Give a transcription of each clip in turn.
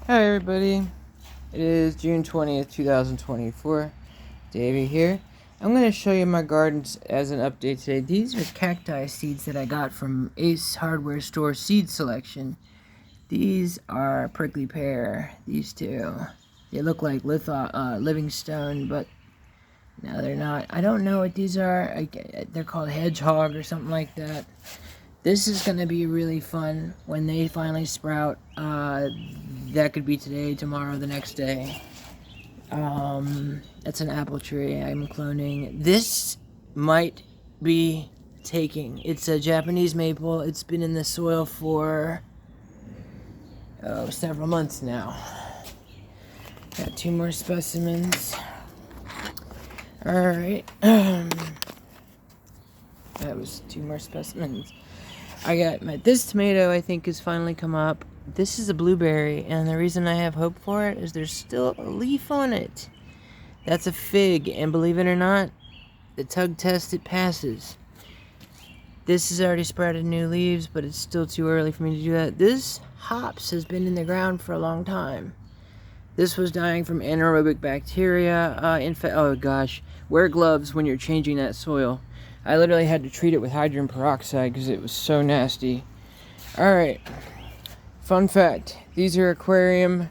Hi everybody, it is June 20th, 2024, Davey here. I'm going to show you my gardens as an update today. These are cacti seeds that I got from Ace Hardware Store Seed Selection. These are prickly pear, these two. They look like Livingstone, but no, they're not. I don't know what these are. They're called hedgehog or something like that. This is going to be really fun when they finally sprout. That could be today, tomorrow, the next day. That's an apple tree I'm cloning. This might be taking. It's a Japanese maple. It's been in the soil for several months now. Got two more specimens. Alright. That was two more specimens. This tomato, I think, has finally come up. This is a blueberry, and the reason I have hope for it is there's still a leaf on it. That's a fig, and believe it or not, the tug test, it passes. This has already sprouted new leaves, but it's still too early for me to do that. This hops has been in the ground for a long time. This was dying from anaerobic bacteria. Oh gosh, wear gloves when you're changing that soil. I literally had to treat it with hydrogen peroxide because it was so nasty. Alright, fun fact, these are aquarium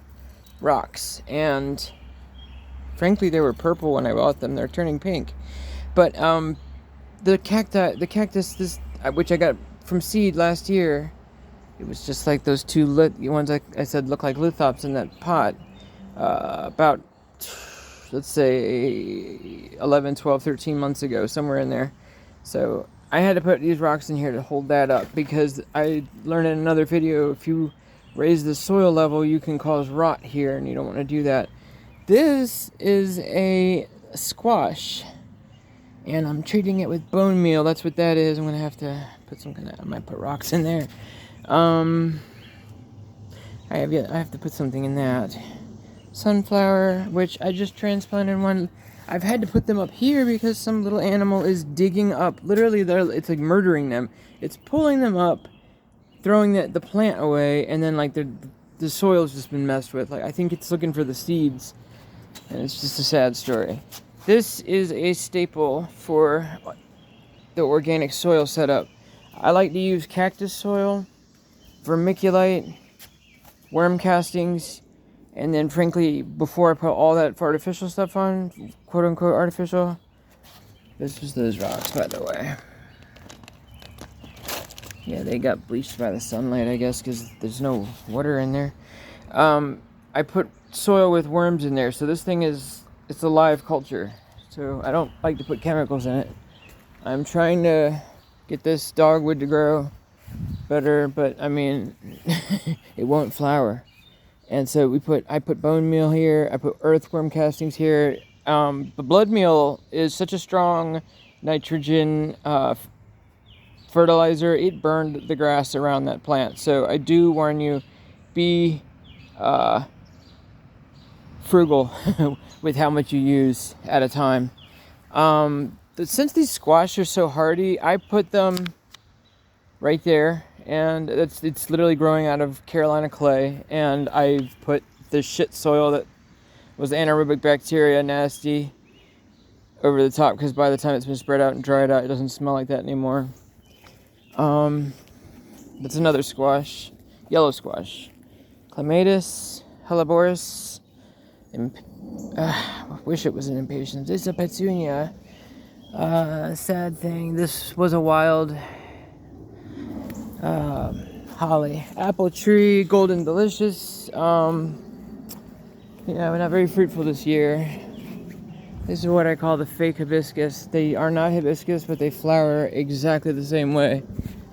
rocks, and frankly they were purple when I bought them. They're turning pink. But the cactus, which I got from seed last year, it was just like those two ones I said look like lithops in that pot. About, let's say, 11, 12, 13 months ago, somewhere in there. So I had to put these rocks in here to hold that up, because I learned in another video, if you raise the soil level, you can cause rot here, and you don't want to do that. This is a squash, and I'm treating it with bone meal. That's what that is. I'm going to have to put I might put rocks in there. I have to put something in that. Sunflower, which I just transplanted one. I've had to put them up here because some little animal is digging up. Literally, it's like murdering them. It's pulling them up, throwing the plant away, and then like the soil's just been messed with. Like, I think it's looking for the seeds, and it's just a sad story. This is a staple for the organic soil setup. I like to use cactus soil, vermiculite, worm castings, and then, frankly, before I put all that artificial stuff on, quote-unquote artificial, this was those rocks, by the way. Yeah, they got bleached by the sunlight, I guess, because there's no water in there. I put soil with worms in there, so this thing it's a live culture. So I don't like to put chemicals in it. I'm trying to get this dogwood to grow better, but, I mean, it won't flower. And so I put bone meal here, I put earthworm castings here. The blood meal is such a strong nitrogen fertilizer, it burned the grass around that plant. So I do warn you, be frugal with how much you use at a time. Since these squash are so hardy, I put them right there, and it's literally growing out of Carolina clay, and I put the shit soil that was anaerobic bacteria nasty over the top, because by the time it's been spread out and dried out, it doesn't smell like that anymore. That's another squash, yellow squash, Clematis helleborus. I wish it was an impatiens. It's a petunia. Sad thing. This was a wild holly. Apple tree, golden delicious. We're not very fruitful this year. This is what I call the fake hibiscus. They are not hibiscus, but they flower exactly the same way.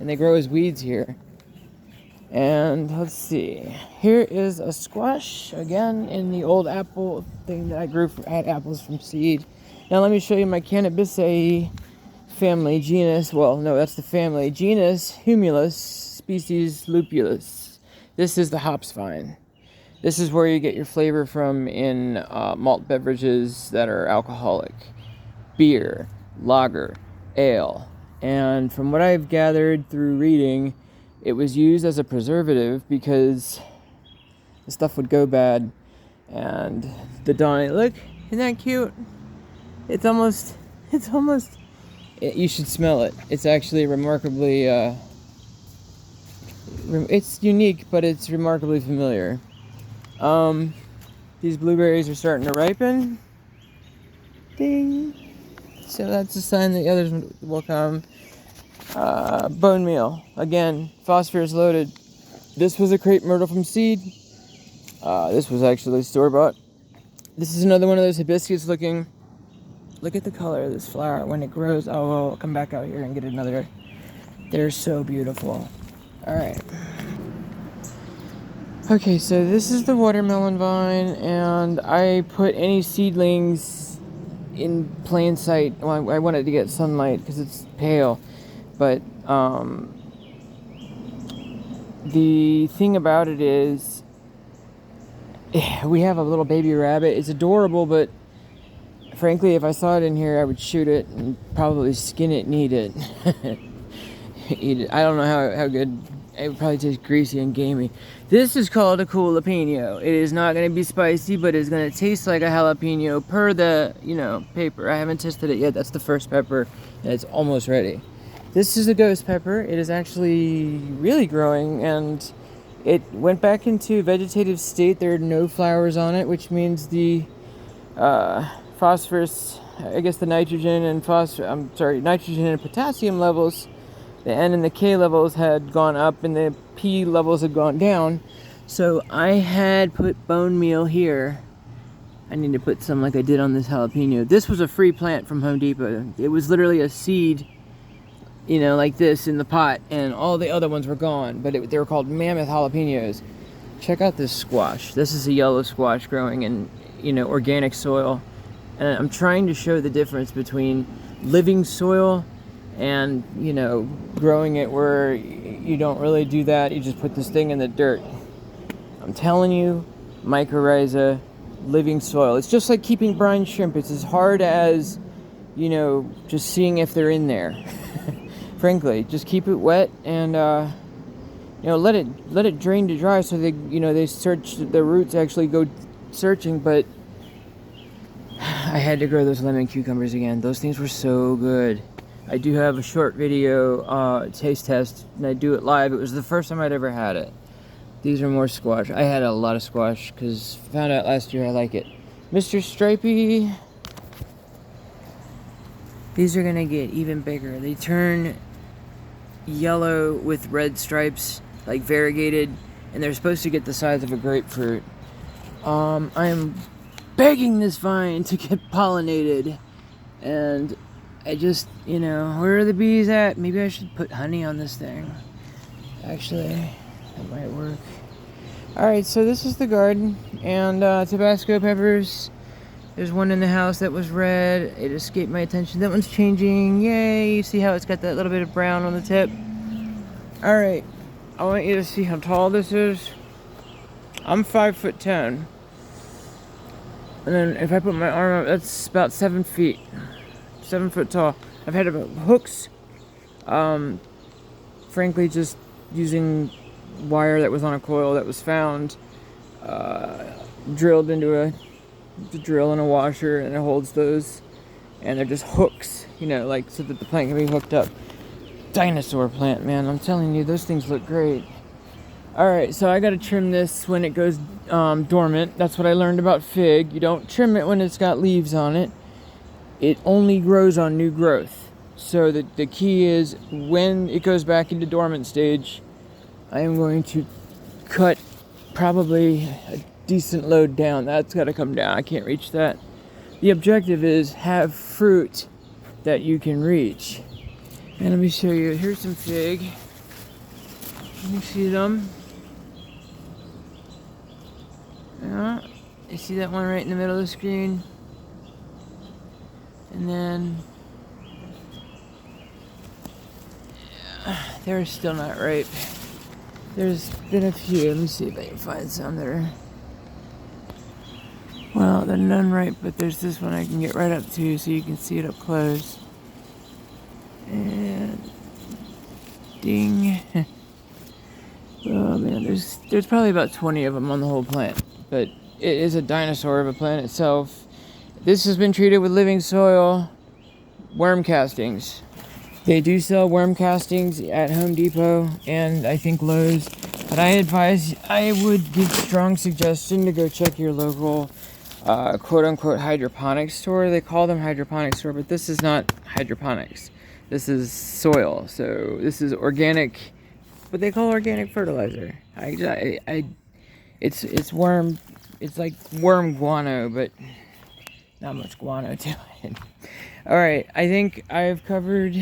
And they grow as weeds here. And let's see. Here is a squash, again, in the old apple thing that I grew had apples from seed. Now let me show you my Cannabisae family, genus. Well, no, that's the family. Genus Humulus, species Lupulus. This is the hops vine. This is where you get your flavor from in malt beverages that are alcoholic. Beer, lager, ale. And from what I've gathered through reading, it was used as a preservative because the stuff would go bad. And the Donny, look, isn't that cute? It's almost, you should smell it. It's actually remarkably, it's unique, but it's remarkably familiar. These blueberries are starting to ripen. Ding. So that's a sign that the others will come. Bone meal. Again, phosphorus loaded. This was a crepe myrtle from seed. This was actually store-bought. This is another one of those hibiscus looking. Look at the color of this flower when it grows. Oh, I'll come back out here and get another. They're so beautiful. Alright. Okay, so this is the watermelon vine, and I put any seedlings in plain sight. Well, I wanted to get sunlight because it's pale. But the thing about it is, we have a little baby rabbit. It's adorable, but frankly, if I saw it in here, I would shoot it and probably skin it and eat it. Eat it. I don't know how good. It would probably taste greasy and gamey. This is called a jalapeno. It is not going to be spicy, but it's going to taste like a jalapeno per the, paper. I haven't tested it yet. That's the first pepper, and it's almost ready. This is a ghost pepper. It is actually really growing, and it went back into vegetative state. There are no flowers on it, which means the phosphorus, I guess the nitrogen and nitrogen and potassium levels, the N and the K levels had gone up and the P levels had gone down. So I had put bone meal here. I need to put some like I did on this jalapeno. This was a free plant from Home Depot. It was literally a seed, like this in the pot, and all the other ones were gone, but they were called mammoth jalapenos. Check out this squash. This is a yellow squash growing in, organic soil. And I'm trying to show the difference between living soil and, growing it where you don't really do that. You just put this thing in the dirt. I'm telling you, mycorrhiza, living soil. It's just like keeping brine shrimp. It's as hard as, just seeing if they're in there. Frankly, just keep it wet and, let it drain to dry so they search, the roots actually go searching. But I had to grow those lemon cucumbers again. Those things were so good. I do have a short video taste test, and I do it live. It was the first time I'd ever had it. These are more squash. I had a lot of squash because found out last year I like it. Mr. Stripey. These are gonna get even bigger. They turn yellow with red stripes, like variegated, and they're supposed to get the size of a grapefruit. I am begging this vine to get pollinated, and I just, where are the bees at? Maybe I should put honey on this thing. Actually, that might work. Alright, so this is the garden, and Tabasco peppers. There's one in the house that was red. It escaped my attention. That one's changing. Yay! You see how it's got that little bit of brown on the tip? Alright, I want you to see how tall this is. I'm 5'10". And then if I put my arm up, that's about 7 feet. 7 foot tall. I've had hooks. Frankly, just using wire that was on a coil that was found, drilled into a drill and a washer, and it holds those. And they're just hooks, like so that the plant can be hooked up. Dinosaur plant, man. I'm telling you, those things look great. Alright, so I gotta trim this when it goes dormant. That's what I learned about fig. You don't trim it when it's got leaves on it. It only grows on new growth. So the key is when it goes back into dormant stage, I am going to cut probably a decent load down. That's got to come down. I can't reach that. The objective is have fruit that you can reach. And let me show you. Here's some fig. Can you see them? Yeah. You see that one right in the middle of the screen? And then they're still not ripe. There's been a few. Let me see if I can find some that are, well, they're none ripe, but there's this one I can get right up to so you can see it up close. And ding. Oh man, there's probably about 20 of them on the whole plant, but it is a dinosaur of a plant itself. This has been treated with living soil, worm castings. They do sell worm castings at Home Depot and I think Lowe's, but I would give strong suggestion to go check your local quote-unquote hydroponics store. They call them hydroponics store, but this is not hydroponics. This is soil, so this is organic, what they call organic fertilizer. It's worm, it's like worm guano, but not much guano to it. Alright, I think I've covered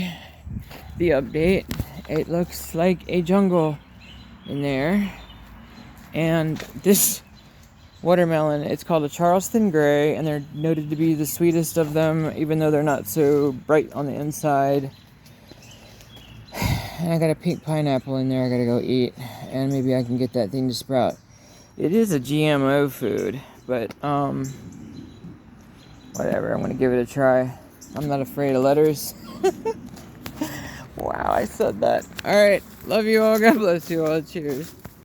the update. It looks like a jungle in there. And this watermelon, it's called a Charleston Gray, and they're noted to be the sweetest of them, even though they're not so bright on the inside. And I got a pink pineapple in there I gotta go eat, and maybe I can get that thing to sprout. It is a GMO food, but whatever, I'm gonna give it a try. I'm not afraid of letters. Wow, I said that. Alright, love you all, God bless you all, cheers.